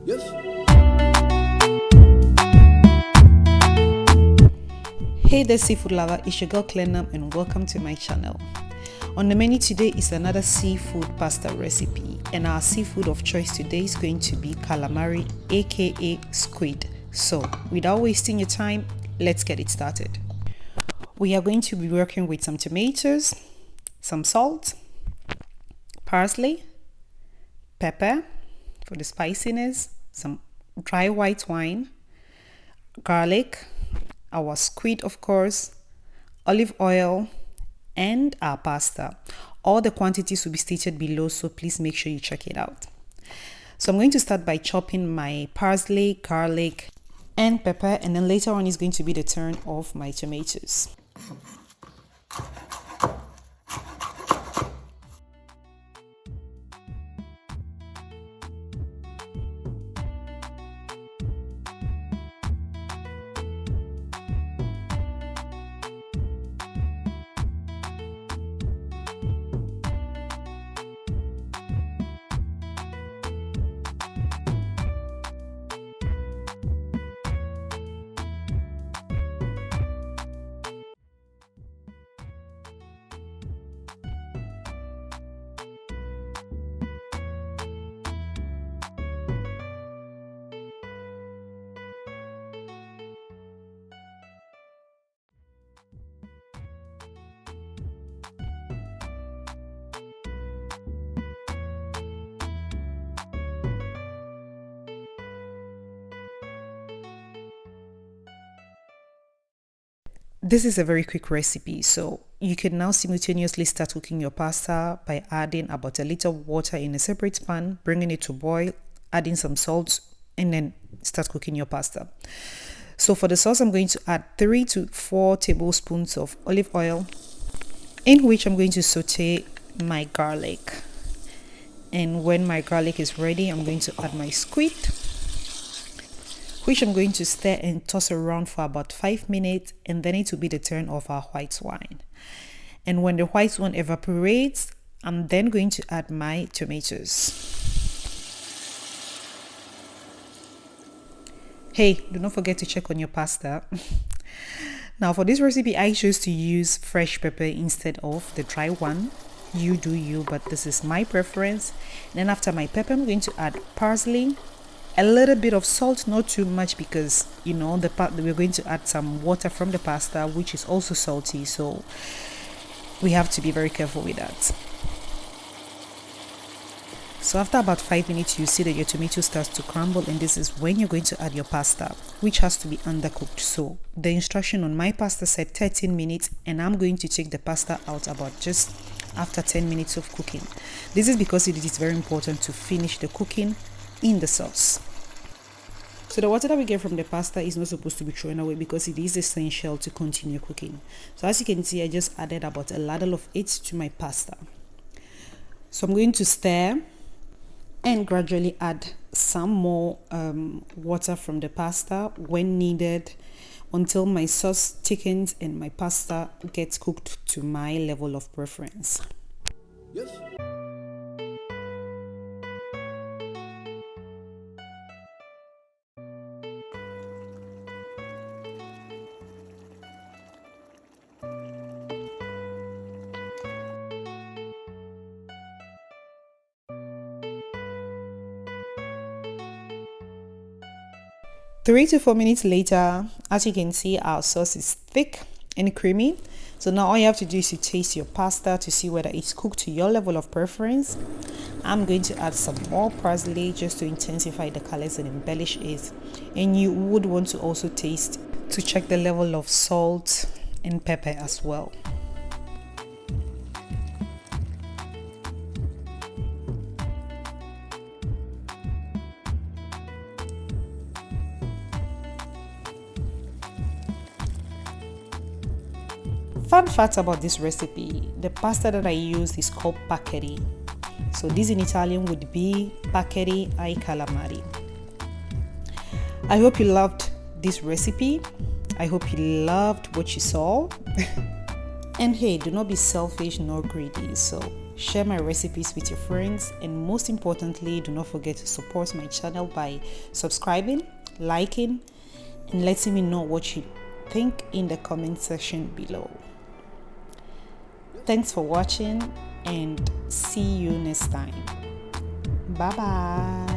Yes. Hey there seafood lover, it's your girl Clenham and welcome to my channel. On the menu today is another seafood pasta recipe, and our seafood of choice today is going to be calamari, aka squid. So without wasting your time, let's get it started. We are going to be working with some tomatoes, some salt, parsley, pepper for the spiciness, some dry white wine, garlic, our squid of course, olive oil, and our pasta. All the quantities will be stated below, so please make sure you check it out. So I'm going to start by chopping my parsley, garlic, and pepper, and then later on is going to be the turn of my tomatoes. This is a very quick recipe, so you can now simultaneously start cooking your pasta by adding about a liter of water in a separate pan, bringing it to boil, adding some salt, and then start cooking your pasta. So for the sauce, I'm going to add 3 to 4 tablespoons of olive oil, in which I'm going to saute my garlic. And when my garlic is ready, I'm going to add my squid, which I'm going to stir and toss around for about 5 minutes, and then it will be the turn of our white wine. And when the white wine evaporates, I'm then going to add my tomatoes. Hey, do not forget to check on your pasta. Now for this recipe, I chose to use fresh pepper instead of the dry one. You do you, but this is my preference. And then after my pepper, I'm going to add parsley, a little bit of salt, not too much, because you know we're going to add some water from the pasta, which is also salty, so we have to be very careful with that. So after about 5 minutes, you see that your tomato starts to crumble, and this is when you're going to add your pasta, which has to be undercooked. So the instruction on my pasta said 13 minutes, and I'm going to take the pasta out about just after 10 minutes of cooking. This is because it is very important to finish the cooking in the sauce. So the water that we get from the pasta is not supposed to be thrown away, because it is essential to continue cooking. So as you can see, I just added about a ladle of it to my pasta. So I'm going to stir and gradually add some more water from the pasta when needed, until my sauce thickens and my pasta gets cooked to my level of preference. Yes. 3 to 4 minutes later, as you can see, our sauce is thick and creamy. So now all you have to do is to taste your pasta to see whether it's cooked to your level of preference. I'm going to add some more parsley just to intensify the colors and embellish it. And you would want to also taste to check the level of salt and pepper as well. Fun fact about this recipe, the pasta that I used is called paccheri. So this in Italian would be paccheri ai calamari. I hope you loved this recipe. I hope you loved what you saw. And hey, do not be selfish nor greedy. So share my recipes with your friends, and most importantly, do not forget to support my channel by subscribing, liking, and letting me know what you think in the comment section below. Thanks for watching and see you next time. Bye bye.